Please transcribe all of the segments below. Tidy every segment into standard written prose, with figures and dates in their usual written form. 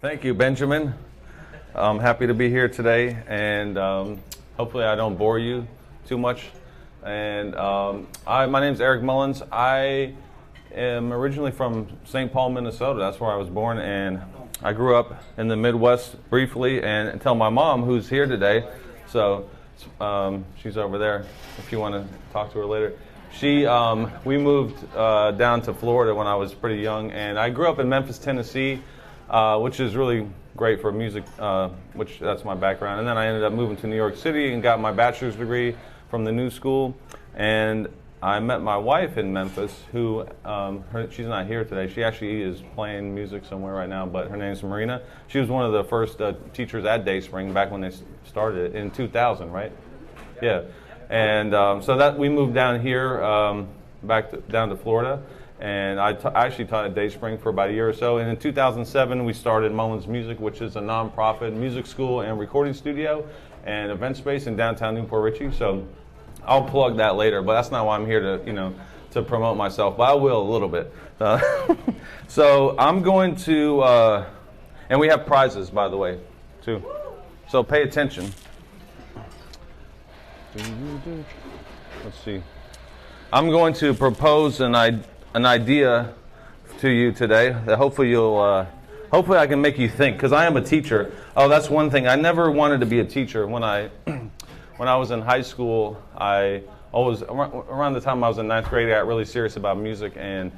Thank you, Benjamin. I'm happy to be here today, and hopefully I don't bore you too much. And my name's Eric Mullins. I am originally from St. Paul, Minnesota. That's where I was born, and I grew up in the Midwest briefly, and until my mom, who's here today, so she's over there if you want to talk to her later. We moved down to Florida when I was pretty young, and I grew up in Memphis, Tennessee, which is really great for music, which that's my background. And then I ended up moving to New York City and got my bachelor's degree from the New School. And I met my wife in Memphis, who she's not here today. She actually is playing music somewhere right now, but her name's Marina. She was one of the first teachers at Dayspring back when they started in 2000, right? Yeah. And so that we moved down here, down to Florida. And I actually taught at Dayspring for about a year or so. And in 2007, we started Mullins Music, which is a nonprofit music school and recording studio and event space in downtown Newport Richey. So I'll plug that later, but that's not why I'm here to promote myself. But I will a little bit. So I'm going to, and we have prizes, by the way, too. So pay attention. Let's see. I'm going to propose an idea to you today that hopefully I can make you think, because I am a teacher. Oh, that's one thing. I never wanted to be a teacher. When I was in high school, I always, around the time I was in ninth grade, I got really serious about music, and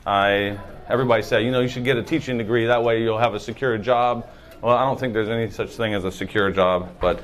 everybody said, you should get a teaching degree. That way you'll have a secure job. Well, I don't think there's any such thing as a secure job, but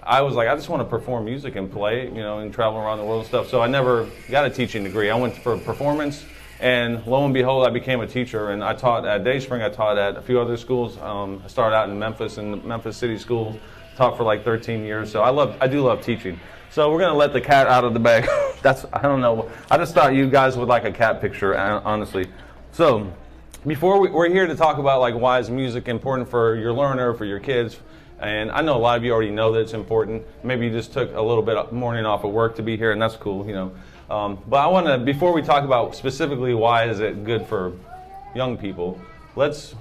I was like, I just want to perform music and play, and travel around the world and stuff. So I never got a teaching degree. I went for performance, and lo and behold, I became a teacher. And I taught at Dayspring. I taught at a few other schools. I started out in Memphis, in the Memphis City Schools. Taught for like 13 years. So I do love teaching. So we're gonna let the cat out of the bag. I don't know. I just thought you guys would like a cat picture, honestly. So before we're here to talk about like why is music important for your learner, for your kids. And I know a lot of you already know that it's important. Maybe you just took a little bit of morning off of work to be here, and that's cool, But I want to, before we talk about specifically why is it good for young people, let's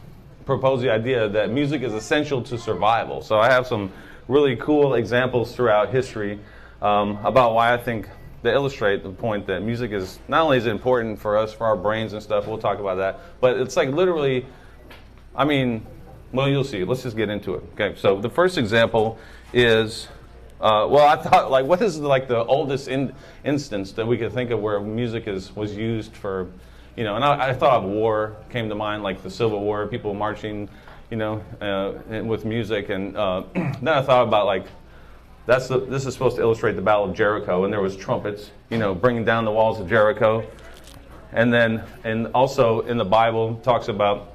propose the idea that music is essential to survival. So I have some really cool examples throughout history about why I think they illustrate the point that music is, not only is it important for us, for our brains and stuff, we'll talk about that, but it's like literally, well, you'll see. Let's just get into it. Okay, so the first example is, I thought, like, what is like the oldest instance that we could think of where music was used for, and I thought of war came to mind, like the Civil War, people marching, with music, and then I thought about like, this is supposed to illustrate the Battle of Jericho, and there was trumpets, bringing down the walls of Jericho, and also in the Bible talks about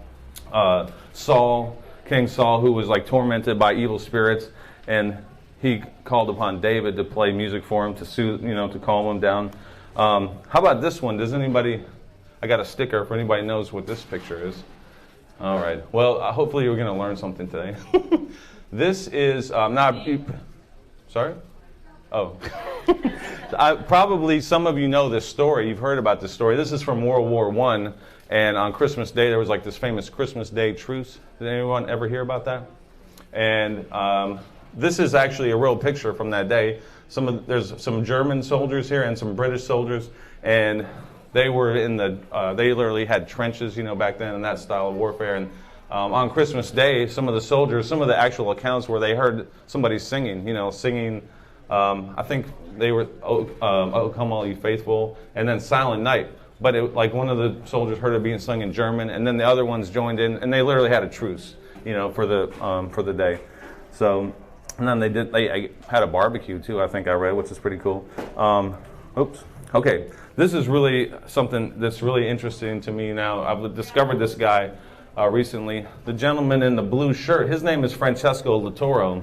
King Saul, who was like tormented by evil spirits, and he called upon David to play music for him to soothe, to calm him down. How about this one? Does anybody? I got a sticker if anybody knows what this picture is. All right. Well, hopefully you're going to learn something today. This is not. Sorry. Oh. Probably some of you know this story. You've heard about this story. This is from World War I. And on Christmas Day, there was like this famous Christmas Day truce. Did anyone ever hear about that? And this is actually a real picture from that day. There's some German soldiers here and some British soldiers, and they were they literally had trenches, back then in that style of warfare. And on Christmas Day, some of the actual accounts where they heard somebody singing, I think they were, "Oh, Come All You Faithful," and then "Silent Night." But like one of the soldiers heard it being sung in German, and then the other ones joined in, and they literally had a truce, for the day. So, and then they had a barbecue too. I think I read, which is pretty cool. Oops. Okay, this is really something that's really interesting to me now. I've discovered this guy recently. The gentleman in the blue shirt. His name is Francesco Latoro.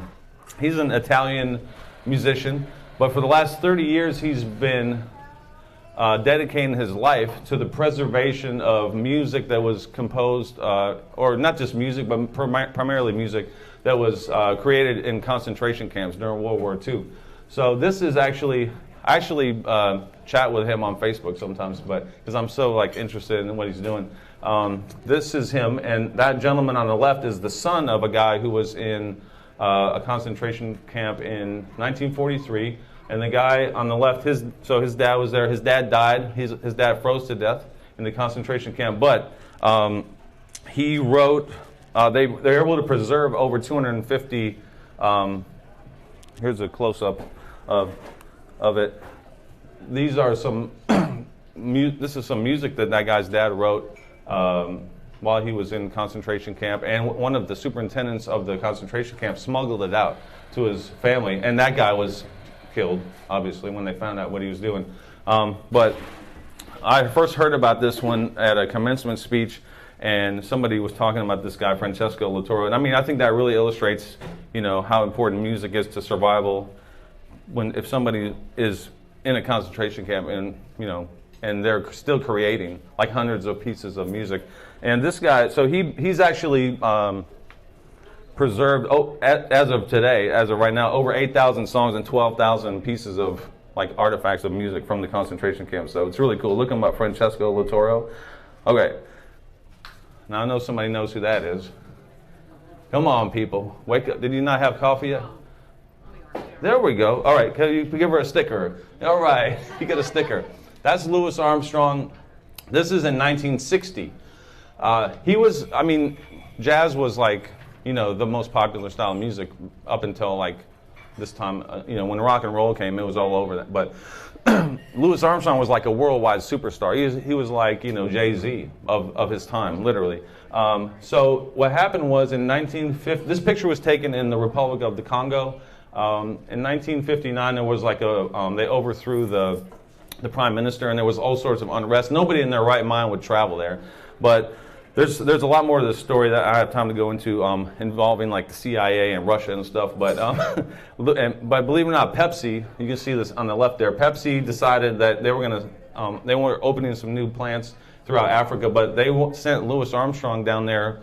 He's an Italian musician, but for the last 30 years he's been dedicating his life to the preservation of music that was composed, or not just music, but primarily music that was created in concentration camps during World War II. So this is I actually chat with him on Facebook sometimes, but because I'm so interested in what he's doing. This is him, and that gentleman on the left is the son of a guy who was in a concentration camp in 1943. And the guy on the left, his dad was there. His dad died. His dad froze to death in the concentration camp. But he wrote. They were able to preserve over 250. Here's a close-up of it. These are some. This is some music that guy's dad wrote while he was in concentration camp, and one of the superintendents of the concentration camp smuggled it out to his family, and that guy was killed, obviously, when they found out what he was doing. But I first heard about this one at a commencement speech, and somebody was talking about this guy, Francesco Latoro. And I mean, I think that really illustrates, how important music is to survival. If somebody is in a concentration camp and they're still creating like hundreds of pieces of music. And this guy, so he's actually preserved, as of today, as of right now, over 8,000 songs and 12,000 pieces of like artifacts of music from the concentration camp. So it's really cool. Look him up, Francesco Latoro. Okay. Now I know somebody knows who that is. Come on, people. Wake up. Did you not have coffee yet? There we go. All right. Can you give her a sticker? All right. You get a sticker. That's Louis Armstrong. This is in 1960. Jazz was like, the most popular style of music up until like this time. When rock and roll came, it was all over that. But Louis Armstrong was like a worldwide superstar. He was like, Jay-Z of his time, literally. So what happened was in 1950, this picture was taken in the Republic of the Congo. In 1959, there was like they overthrew the prime minister, and there was all sorts of unrest. Nobody in their right mind would travel there. But there's a lot more to this story that I have time to go into, involving like the CIA and Russia and stuff. But but believe it or not, Pepsi, you can see this on the left there. Pepsi decided that they were opening some new plants throughout Africa, but they sent Louis Armstrong down there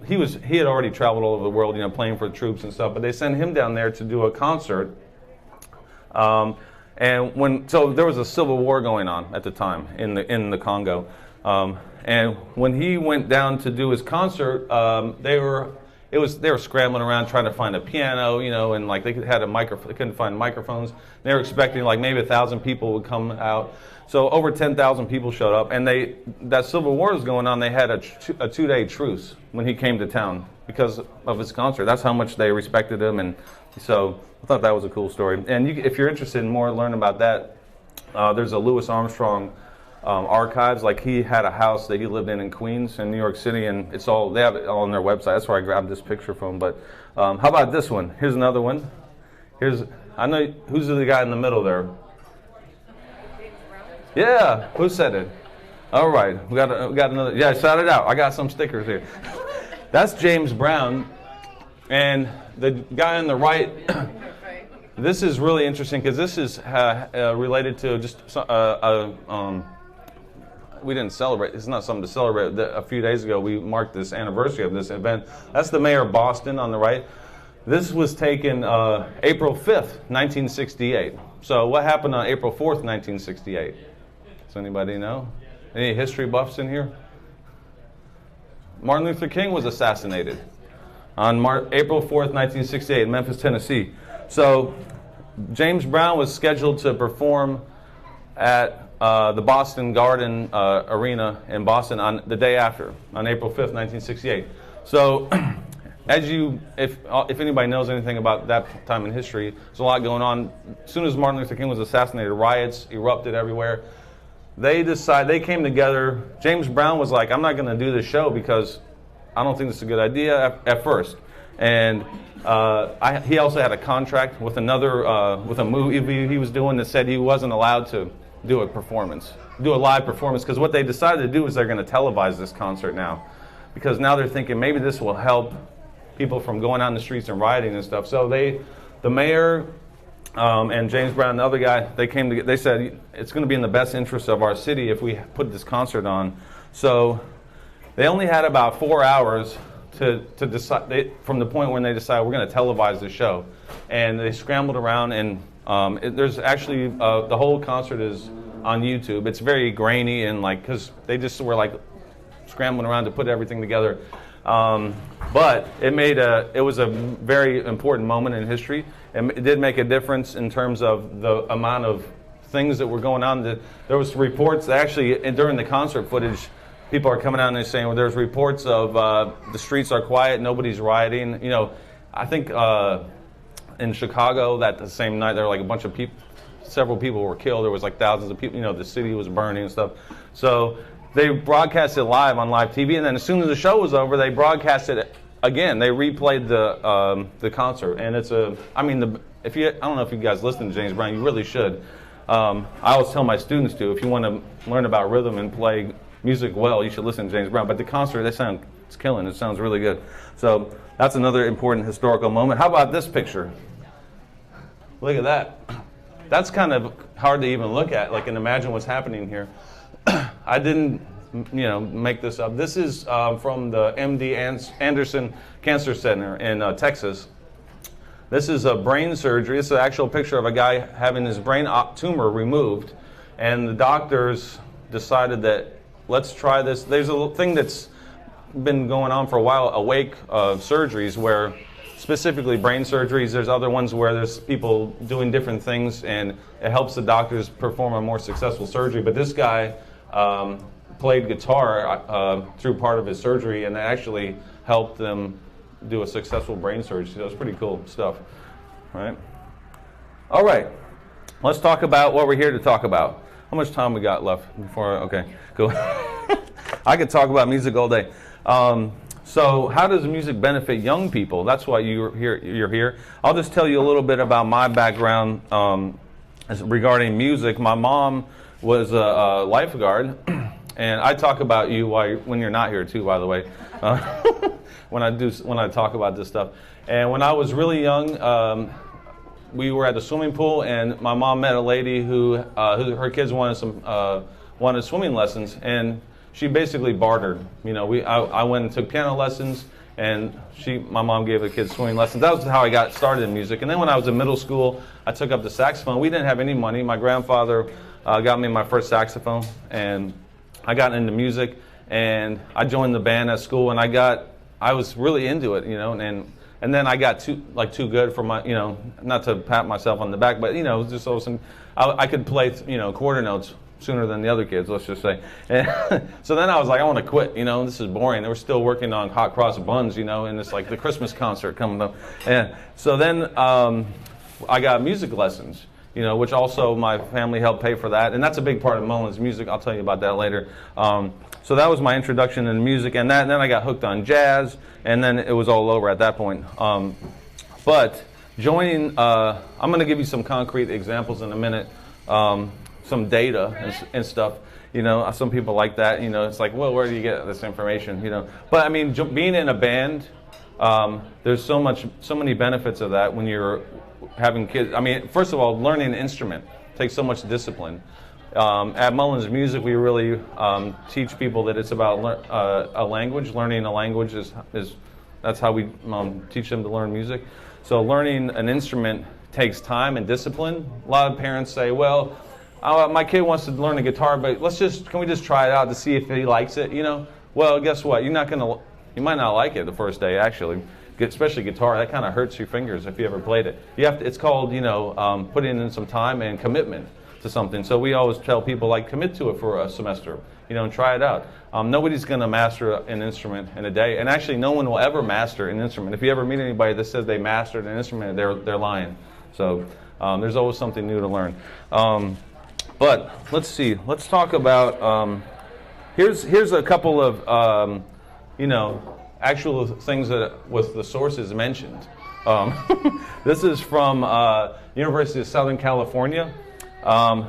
he had already traveled all over the world, playing for the troops and stuff. But they sent him down there to do a concert. So there was a civil war going on at the time in the Congo. And when he went down to do his concert, they were scrambling around trying to find a piano, and like they couldn't find microphones. They were expecting like maybe 1,000 people would come out. So over 10,000 people showed up, and that civil war was going on. They had a 2-day truce when he came to town because of his concert. That's how much they respected him, and so I thought that was a cool story. And if you're interested in more, learn about that. There's a Louis Armstrong archives. Like he had a house that he lived in Queens in New York City, and they have it all on their website. That's where I grabbed this picture from. But how about this one? Here's another one. I know who's the guy in the middle there. Yeah, who said it? All right, we got another. Yeah, shout it out. I got some stickers here. That's James Brown, and the guy on the right. This is really interesting because this is related to just we didn't celebrate. It's not something to celebrate. A few days ago, we marked this anniversary of this event. That's the mayor of Boston on the right. This was taken April 5th, 1968. So what happened on April 4th, 1968? Does anybody know? Any history buffs in here? Martin Luther King was assassinated on April 4th, 1968 in Memphis, Tennessee. So James Brown was scheduled to perform at the Boston Garden Arena in Boston on the day after, on April 5th, 1968. So if anybody knows anything about that time in history, there's a lot going on. As soon as Martin Luther King was assassinated, riots erupted everywhere. They came together. James Brown was like, I'm not going to do this show because I don't think this is a good idea at first. And he also had a contract with with a movie he was doing that said he wasn't allowed to do a live performance, because what they decided to do is they're going to televise this concert now, because now they're thinking maybe this will help people from going out in the streets and rioting and stuff. So the mayor and James Brown, the other guy, they came together. They said it's going to be in the best interest of our city if we put this concert on. So they only had about 4 hours to decide, from the point when they decided we're going to televise the show. And they scrambled around, and there's actually the whole concert is on YouTube. It's very grainy, and because they just were like scrambling around to put everything together. But it was a very important moment in history, and it did make a difference in terms of the amount of things that were going on. There was reports, actually, during the concert footage, people are coming out and they're saying, well, there's reports of the streets are quiet, nobody's rioting. You know, I think in Chicago that the same night, there were like a bunch of people, several people were killed. There was like thousands of people, you know, the city was burning and stuff. So they broadcast it live on live TV, and then as soon as the show was over, they broadcast it again. They replayed the concert, and it's I don't know if you guys listen to James Brown, you really should. I always tell my students to, if you want to learn about rhythm and play music well, you should listen to James Brown. But the concert, it's killing. It sounds really good. So that's another important historical moment. How about this picture? Look at that. That's kind of hard to even look at, like, and imagine what's happening here. I didn't, make this up. This is from the MD Anderson Cancer Center in Texas. This is a brain surgery. It's an actual picture of a guy having his brain tumor removed, and the doctors decided that let's try this. There's a thing that's been going on for a while, awake surgeries, where specifically brain surgeries. There's other ones where there's people doing different things, and it helps the doctors perform a more successful surgery. But this guy played guitar through part of his surgery, and it actually helped them do a successful brain surgery. So it's pretty cool stuff, right? All right, let's talk about what we're here to talk about. How much time we got left before? Okay, cool. I could talk about music all day. So how does music benefit young people? That's why you're here. I'll just tell you a little bit about my background regarding music. My mom was a lifeguard, and I talk about you when you're not here too, by the way, when I talk about this stuff. And when I was really young, we were at the swimming pool, and my mom met a lady who her kids wanted swimming lessons, and she basically bartered. I went and took piano lessons, and my mom gave the kids swimming lessons. That was how I got started in music. And then when I was in middle school, I took up the saxophone. We didn't have any money. My grandfather got me my first saxophone, and I got into music, and I joined the band at school, and I was really into it, and then I got too good for my, not to pat myself on the back, but just awesome. I could play, quarter notes sooner than the other kids, let's just say. And so then I was like, I want to quit, this is boring. They were still working on hot cross buns, and it's like the Christmas concert coming up. And so then I got music lessons, which also my family helped pay for that. And that's a big part of Mullins music. I'll tell you about that later. So that was my introduction into music, and then I got hooked on jazz, and then it was all over at that point. But joining, I'm going to give you some concrete examples in a minute, some data and stuff. Some people like that. It's like, well, where do you get this information? But I mean, being in a band, there's so many benefits of that when you're having kids. I mean, first of all, learning an instrument takes so much discipline. At Mullins Music, we really teach people that it's about a language. Learning a language is that's how we teach them to learn music. So learning an instrument takes time and discipline. A lot of parents say, well, my kid wants to learn a guitar, but can we just try it out to see if he likes it? Well, guess what? You might not like it the first day, actually. Especially guitar, that kind of hurts your fingers if you ever played it. It's called, putting in some time and commitment to something. So we always tell people, commit to it for a semester, and try it out. Nobody's going to master an instrument in a day, and actually no one will ever master an instrument. If you ever meet anybody that says they mastered an instrument, they're lying. So there's always something new to learn. But let's see. Let's talk about. Here's a couple of actual things that with the sources mentioned. This is from University of Southern California.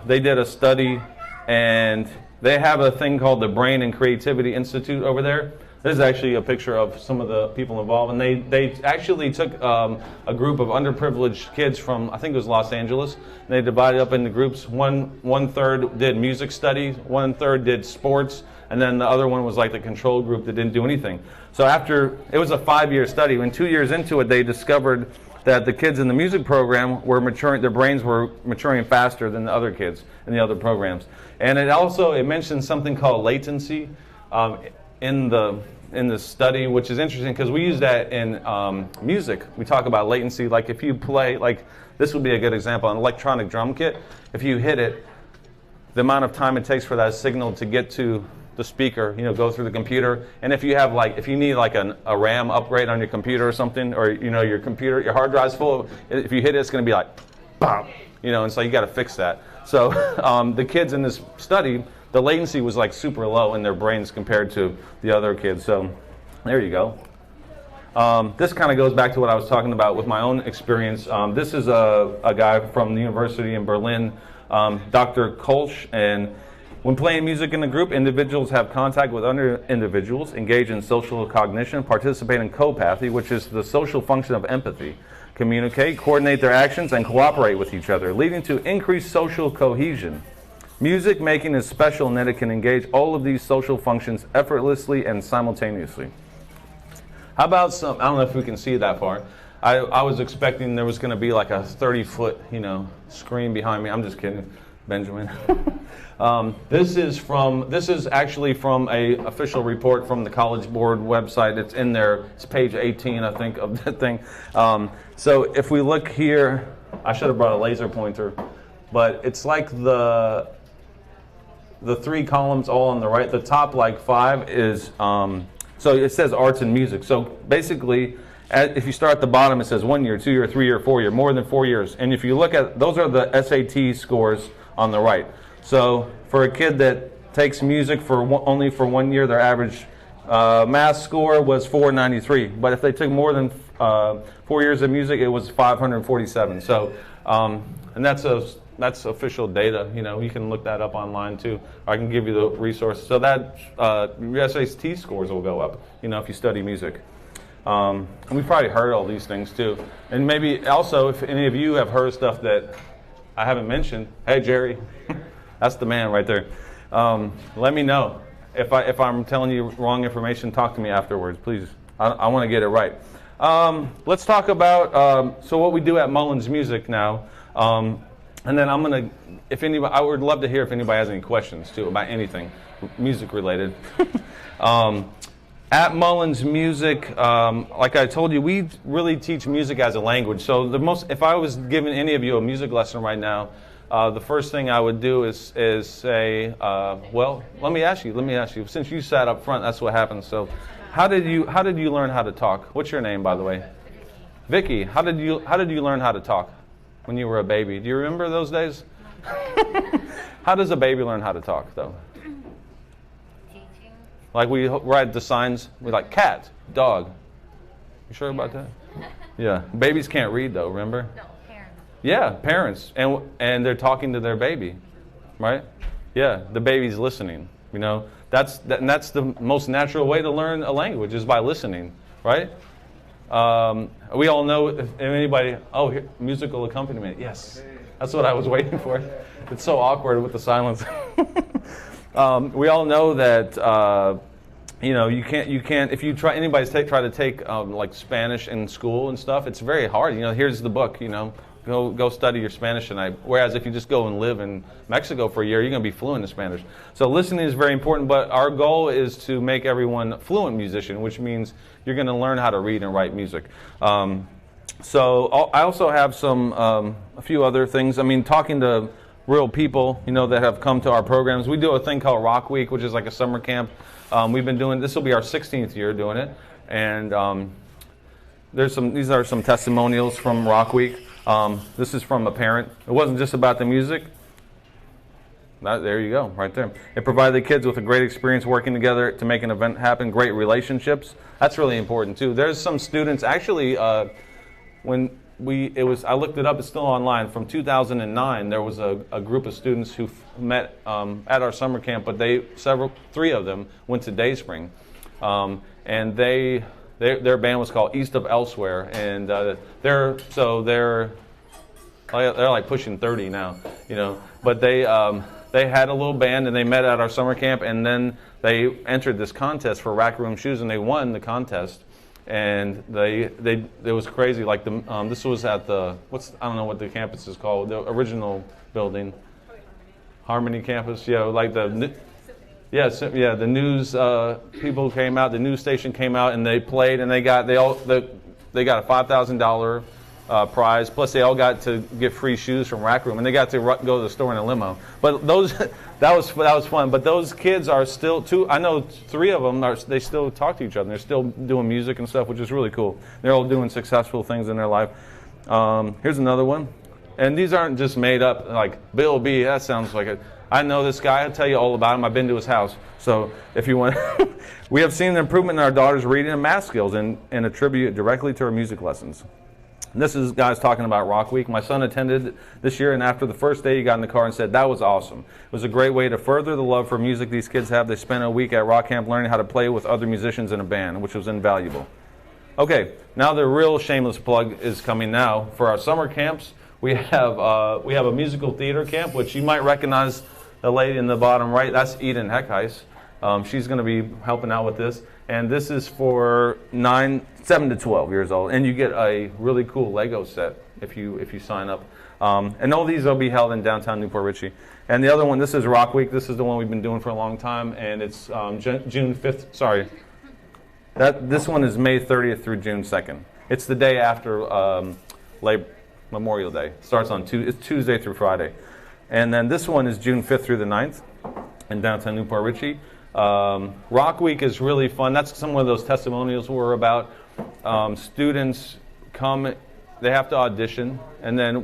They did a study, and they have a thing called the Brain and Creativity Institute over there. This is actually a picture of some of the people involved, and they actually took a group of underprivileged kids from, I think it was Los Angeles, and they divided up into groups. One third did music studies, one third did sports, and then the other one was like the control group that didn't do anything. So it was a 5-year study. When 2 years into it, they discovered that the kids in the music program were maturing, their brains were maturing faster than the other kids in the other programs. And it mentions something called latency. in the study, which is interesting because we use that in music. We talk about latency. Like if you play, like this would be a good example, an electronic drum kit. If you hit it, the amount of time it takes for that signal to get to the speaker, go through the computer. And if you have if you need like a RAM upgrade on your computer or something, or your computer, your hard drive's full, if you hit it, it's going to be like, bam, and so you got to fix that. So the kids in this study, the latency was like super low in their brains compared to the other kids. So there you go. This kind of goes back to what I was talking about with my own experience. This is a guy from the university in Berlin, Dr. Kolsch, and when playing music in a group, individuals have contact with other individuals, engage in social cognition, participate in co-pathy, which is the social function of empathy, communicate, coordinate their actions, and cooperate with each other, leading to increased social cohesion. Music making is special in that it can engage all of these social functions effortlessly and simultaneously. How about some, I don't know if we can see that far. I was expecting there was going to be like a 30-foot, screen behind me. I'm just kidding, Benjamin. This is actually from a official report from the College Board website. It's in there. It's page 18, I think, of that thing. So if we look here, I should have brought a laser pointer, but it's like the three columns all on the right. The top like 5 is so it says arts and music. So basically, if you start at the bottom, it says 1 year, 2 year, 3 year, 4 year, more than 4 years. And if you look at, those are the SAT scores on the right. So for a kid that takes music only for 1 year, their average math score was 493. But if they took more than 4 years of music, it was 547. So, and that's official data. You can look that up online too. I can give you the resource. So that your SAT scores will go up, if you study music. And we've probably heard all these things too. And maybe also, if any of you have heard stuff that I haven't mentioned, hey Jerry, that's the man right there. Let me know. If I'm telling you wrong information, talk to me afterwards, please. I want to get it right. Let's talk about so what we do at Mullins Music now. And then I would love to hear if anybody has any questions too about anything music related. At Mullins Music, like I told you, we really teach music as a language. So if I was giving any of you a music lesson right now, the first thing I would do is say, well, let me ask you. Since you sat up front, that's what happened. So, how did you learn how to talk? What's your name, by the way? Vicky. How did you learn how to talk when you were a baby? Do you remember those days? How does a baby learn how to talk, though? Like we write the signs, we like cat, dog. You sure about that? Yeah. Babies can't read though, remember? No, parents. Yeah, parents. And they're talking to their baby, right? Yeah, the baby's listening. That's the most natural way to learn a language is by listening, right? We all know if anybody, musical accompaniment. Yes. That's what I was waiting for. It's so awkward with the silence. We all know that you can't if you try to take like Spanish in school and stuff, it's very hard. Here's the book, go study your Spanish tonight. Whereas if you just go and live in Mexico for a year, you're going to be fluent in Spanish. So listening is very important, but our goal is to make everyone a fluent musician, which means you're going to learn how to read and write music. So I also have a few other things. Talking to real people, that have come to our programs. We do a thing called Rock Week, which is like a summer camp. We've been doing, this will be our 16th year doing it. And these are some testimonials from Rock Week. This is from a parent. It wasn't just about the music. There you go, right there. It provided the kids with a great experience working together to make an event happen, great relationships. That's really important too. There's some students, actually, I looked it up, it's still online. From 2009, there was a group of students who met at our summer camp, but 3 of them went to Dayspring. And their band was called East of Elsewhere, and they're like pushing 30 now, But they had a little band, and they met at our summer camp, and then they entered this contest for Rack Room Shoes, and they won the contest. And it was crazy. Like this was at I don't know what the campus is called, the original building, Harmony campus. Yeah, like Yeah, so, yeah. The news people came out. The news station came out and they played, and they got a $5,000 prize. Plus, they all got to get free shoes from Rack Room, and they got to go to the store in a limo. But those that was fun. But those kids are still two. I know 3 of them they still talk to each other. They're still doing music and stuff, which is really cool. They're all doing successful things in their life. Here's another one, and these aren't just made up. Like Bill B. That sounds like it. I know this guy. I'll tell you all about him. I've been to his house. So if you want, we have seen an improvement in our daughter's reading and math skills, and attribute it directly to her music lessons. And this is guys talking about Rock Week. My son attended this year, and after the first day, he got in the car and said, "That was awesome. It was a great way to further the love for music these kids have. They spent a week at Rock Camp learning how to play with other musicians in a band, which was invaluable." Okay, now the real shameless plug is coming now for our summer camps. We have a musical theater camp, which you might recognize the lady in the bottom right. That's Eden Heckheis. She's going to be helping out with this. And this is for 7 to 12 years old. And you get a really cool Lego set if you sign up. And all these will be held in downtown Newport Richey. And the other one, this is Rock Week. This is the one we've been doing for a long time. And it's June 5th. Sorry. This one is May 30th through June 2nd. It's the day after Memorial Day. It starts on it's Tuesday through Friday. And then this one is June 5th through the 9th in downtown Newport Richey. Rock Week is really fun. That's some of those testimonials were about. Students come, they have to audition, and then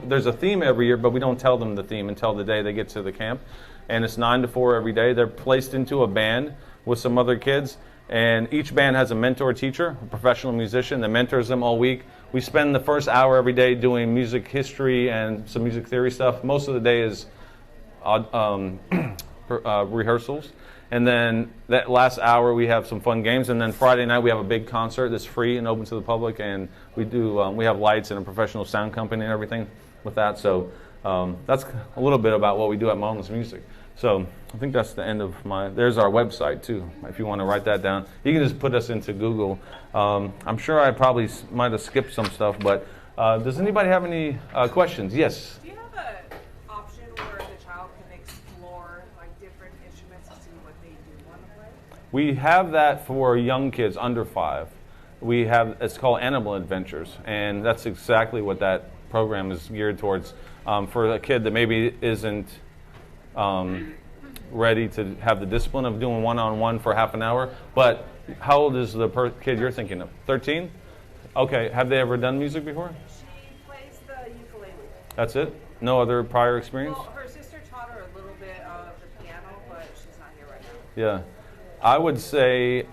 there's a theme every year, but we don't tell them the theme until the day they get to the camp. And it's 9 to 4 every day. They're placed into a band with some other kids, and each band has a mentor teacher, a professional musician that mentors them all week. We spend the first hour every day doing music history and some music theory stuff. Most of the day is rehearsals. And then that last hour we have some fun games. And then Friday night we have a big concert that's free and open to the public. And we have lights and a professional sound company and everything with that. So that's a little bit about what we do at Mullins Music. So I think that's the end of there's our website too, if you want to write that down. You can just put us into Google. I'm sure I probably might have skipped some stuff, but does anybody have any questions? Yes? Do you have an option where the child can explore like different instruments to see what they do want to play? We have that for young kids under 5. It's called Animal Adventures, and that's exactly what that program is geared towards. For a kid that maybe isn't ready to have the discipline of doing one-on-one for half an hour. But how old is the kid you're thinking of? 13? Okay. Have they ever done music before? She plays the ukulele. That's it? No other prior experience? Well, her sister taught her a little bit of the piano, but she's not here right Yeah. now. I would say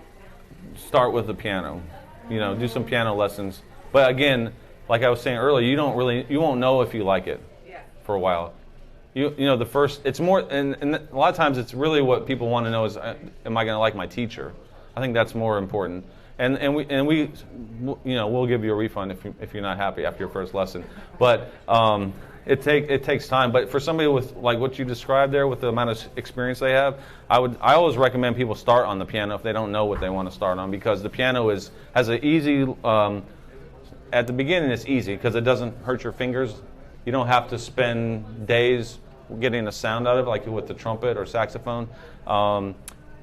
start with the piano. Do some piano lessons. But again, like I was saying earlier, you won't know if you like it for a while. It's more, and a lot of times it's really what people want to know is, am I going to like my teacher? I think that's more important. And we'll give you a refund if you're not happy after your first lesson. But it takes time. But for somebody with like what you described there, with the amount of experience they have, I always recommend people start on the piano if they don't know what they want to start on, because the piano has an easy. At the beginning, it's easy because it doesn't hurt your fingers. You don't have to spend days getting a sound out of it, like with the trumpet or saxophone.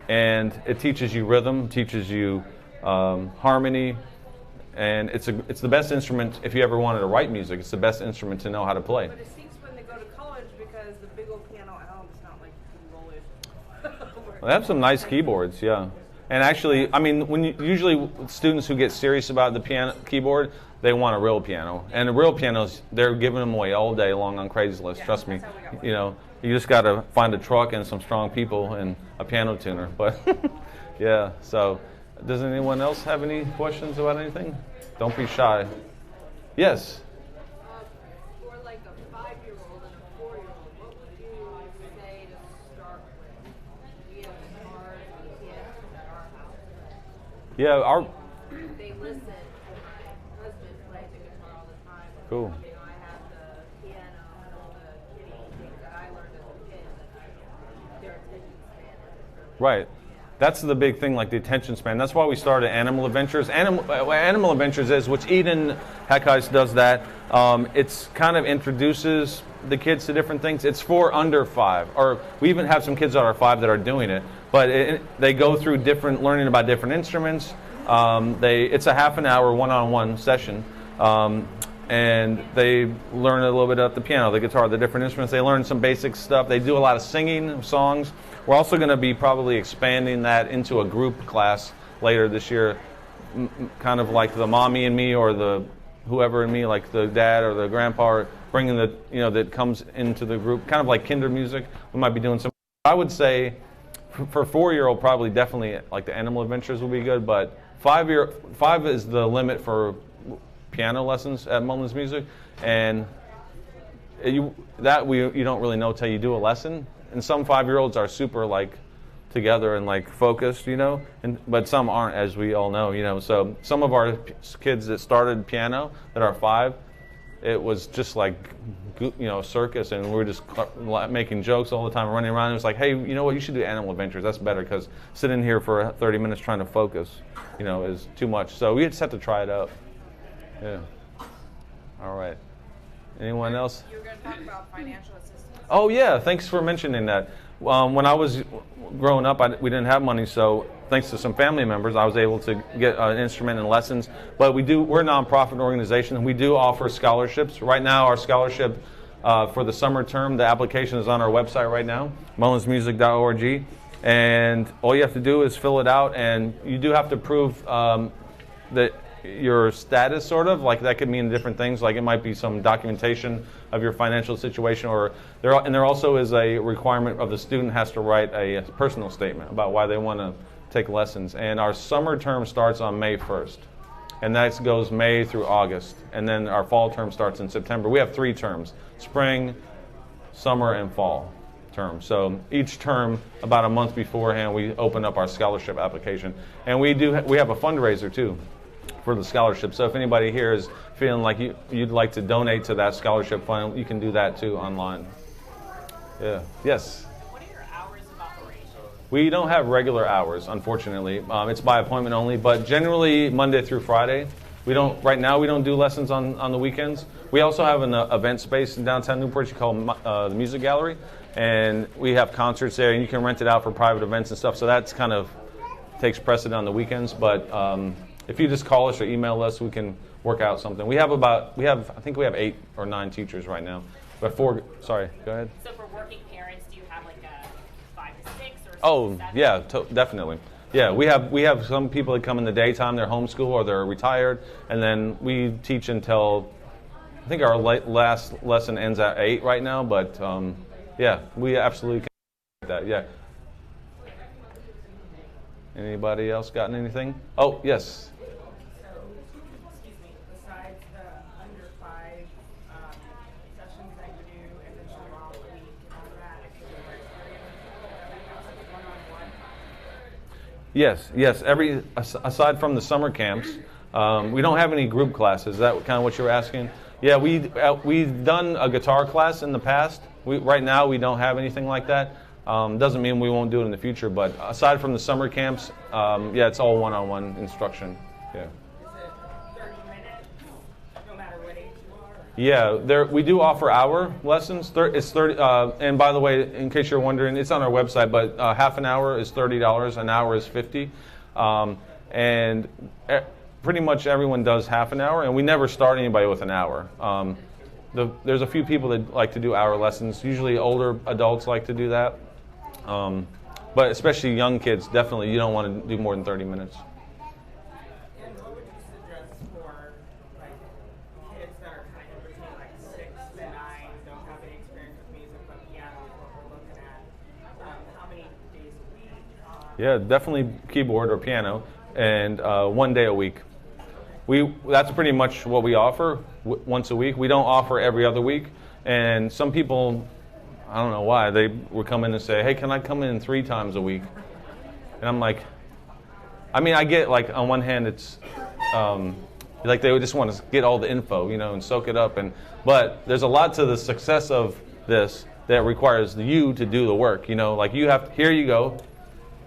And it teaches you rhythm, teaches you harmony, and it's the best instrument if you ever wanted to write music. It's the best instrument to know how to play. But it stinks when they go to college because the big old piano at home is not like you can roll it. They have some nice keyboards, yeah. And actually, usually students who get serious about the keyboard, they want a real piano. And the real pianos, they're giving them away all day long on Craigslist. Yeah, trust me. You just got to find a truck and some strong people and a piano tuner. But yeah, so does anyone else have any questions about anything? Don't be shy. Yes? For like a 5-year-old and a 4-year-old, what would you say to start with? We have guitars and pianos at our house. Yeah, They listen. My husband plays the guitar all the time. Cool. I have the piano and all the kitty things that I learned as a kid. Their attention span is really Right. That's the big thing, like the attention span. That's why we started Animal Adventures. Animal Adventures is, which Eden Heckheist does that. It's kind of introduces the kids to different things. It's for under 5, or we even have some kids that are 5 that are doing it. But they go through learning about different instruments. It's a half an hour one-on-one session. And they learn a little bit about the piano, the guitar, the different instruments. They learn some basic stuff. They do a lot of singing songs. We're also going to be probably expanding that into a group class later this year, kind of like the mommy and me, or the whoever and me, like the dad or the grandpa, bringing that comes into the group, kind of like kinder music. We might be doing some. I would say for 4-year-old, probably definitely like the Animal Adventures will be good, but 5 is the limit for piano lessons at Mullins Music, and you don't really know till you do a lesson. And some 5-year-olds are super like together and like focused, but some aren't, as we all know, So some of our kids that started piano that are 5, it was just like circus, and we were just making jokes all the time, running around. It was like, hey, you know what? You should do Animal Adventures. That's better, because sitting here for 30 minutes trying to focus, is too much. So we just have to try it out. Yeah. All right. Anyone else? You were going to talk about financial assistance. Oh yeah, thanks for mentioning that. When I was growing up, we didn't have money, so thanks to some family members, I was able to get an instrument and lessons. But we're a nonprofit organization, and we do offer scholarships. Right now, our scholarship for the summer term, the application is on our website right now, mullinsmusic.org. And all you have to do is fill it out, and you do have to prove that your status, sort of, like that could mean different things, like it might be some documentation of your financial situation, or there also is a requirement of the student has to write a personal statement about why they want to take lessons. And our summer term starts on May 1st, and that goes May through August, and then our fall term starts in September. We have 3 terms: spring, summer, and fall term. So each term, about a month beforehand, we open up our scholarship application, and we have a fundraiser too for the scholarship. So if anybody here is feeling like you'd like to donate to that scholarship fund, you can do that too online. Yeah. Yes? What are your hours of operation? We don't have regular hours, unfortunately. It's by appointment only, but generally Monday through Friday. Right now we don't do lessons on the weekends. We also have an event space in downtown Newport you call the Music Gallery, and we have concerts there, and you can rent it out for private events and stuff. So that's kind of takes precedent on the weekends, but if you just call us or email us, we can work out something. I think we have 8 or 9 teachers right now. But sorry, go ahead. So for working parents, do you have like a 5 to 6 or 6 Oh, to 7? yeah, definitely. Yeah, we have some people that come in the daytime, they're homeschool or they're retired, and then we teach until, I think our last lesson ends at 8 right now, but yeah, we absolutely can do that, yeah. Anybody else gotten anything? Oh, yes. Besides the under 5 sessions that you do, and then show off a week and all that, if you were experienced one-on-one. Yes. Aside from the summer camps, we don't have any group classes. Is that kind of what you were asking? Yeah, we've done a guitar class in the past. Right now we don't have anything like that. Doesn't mean we won't do it in the future, but aside from the summer camps, yeah, it's all one-on-one instruction. Yeah. Is it 30 minutes, no matter what age you are? Yeah, we do offer hour lessons. It's 30, and by the way, in case you're wondering, it's on our website, but half an hour is $30, an hour is $50. And pretty much everyone does half an hour, and we never start anybody with an hour. There's a few people that like to do hour lessons. Usually older adults like to do that. But especially young kids, definitely you don't want to do more than 30 minutes. And what would you suggest for like kids that are kind of between like 6 and 9, don't have any experience with music, but piano is what we're looking at? How many days a week? Yeah, definitely keyboard or piano, and 1 day a week. That's pretty much what we offer once a week. We don't offer every other week, and some people, I don't know why, they would come in and say, hey, can I come in 3 times a week? And I'm like, I mean, I get, like, on one hand, it's like they would just want to get all the info, and soak it up. But there's a lot to the success of this that requires you to do the work. Like, here you go.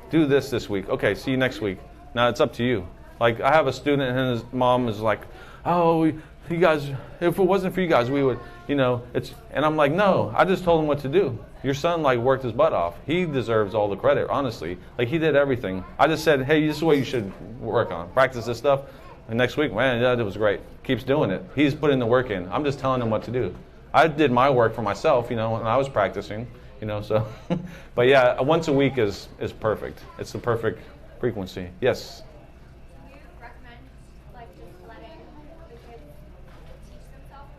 do this week. Okay, see you next week. Now it's up to you. Like, I have a student and his mom is like, oh, you guys, if it wasn't for you guys, we would, and I'm like, no, I just told him what to do. Your son, like, worked his butt off. He deserves all the credit, honestly. Like, he did everything. I just said, hey, this is what you should work on. Practice this stuff. And next week, man, that was great. Keeps doing it. He's putting the work in. I'm just telling him what to do. I did my work for myself, when I was practicing, so. But yeah, once a week is perfect. It's the perfect frequency. Yes? Do you recommend, like, just letting the kids teach themselves?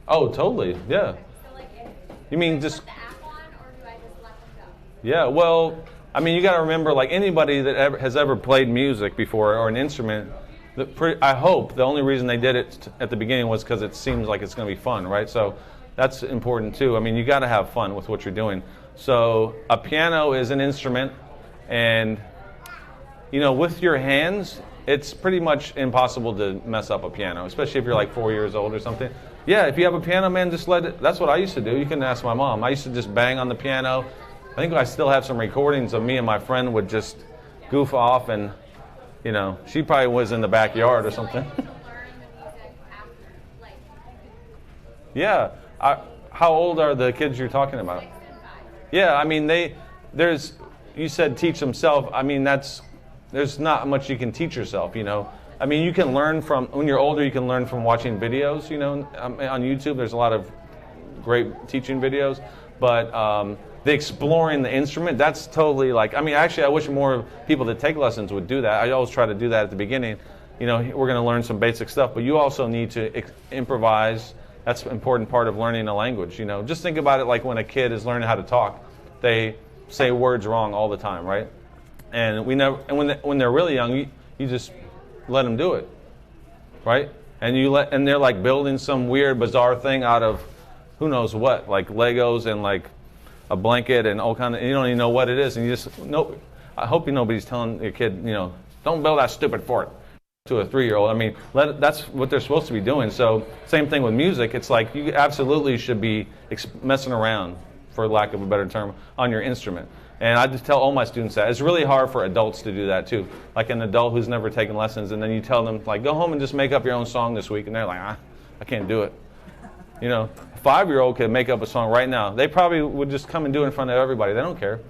Oh, totally, yeah. So, like, if You mean do I just... put the app on, or do I just let them go? Yeah, well, I mean, you got to remember, like, anybody that has ever played music before or an instrument, I hope the only reason they did it at the beginning was because it seems like it's going to be fun, right? So that's important too. I mean, you got to have fun with what you're doing. So a piano is an instrument, and with your hands, it's pretty much impossible to mess up a piano, especially if you're like 4 years old or something. Yeah, if you have a piano, man, just let it. That's what I used to do. You can ask my mom. I used to just bang on the piano. I think I still have some recordings of me and my friend would just goof off, and she probably was in the backyard or something. To learn the music after, like, Yeah. How old are the kids you're talking about? 6 and 5. Yeah, I mean, you said teach themselves. I mean, there's not much you can teach yourself, I mean, you can learn when you're older, you can learn from watching videos, on YouTube. There's a lot of great teaching videos. But the exploring the instrument, that's totally actually, I wish more people that take lessons would do that. I always try to do that at the beginning. We're going to learn some basic stuff, but you also need to improvise. That's an important part of learning a language. Just think about it like when a kid is learning how to talk. They say words wrong all the time, right? And when they're really young, you just let them do it, right? And they're like building some weird, bizarre thing out of who knows what, like Legos and like a blanket and all kind of. You don't even know what it is, and you just I hope nobody's telling your kid, don't build that stupid fort to a 3-year-old. I mean, that's what they're supposed to be doing. So same thing with music. It's like you absolutely should be messing around, for lack of a better term, on your instrument. And I just tell all my students that. It's really hard for adults to do that too. Like an adult who's never taken lessons, and then you tell them, like, go home and just make up your own song this week, and they're like, I can't do it. A 5-year-old could make up a song right now. They probably would just come and do it in front of everybody. They don't care.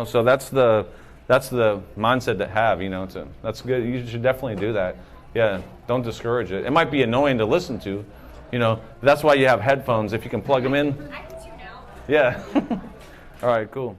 So that's the mindset to have, that's good. You should definitely do that. Yeah, don't discourage it. It might be annoying to listen to, that's why you have headphones. If you can plug them in. I can tune out. Yeah. All right, cool.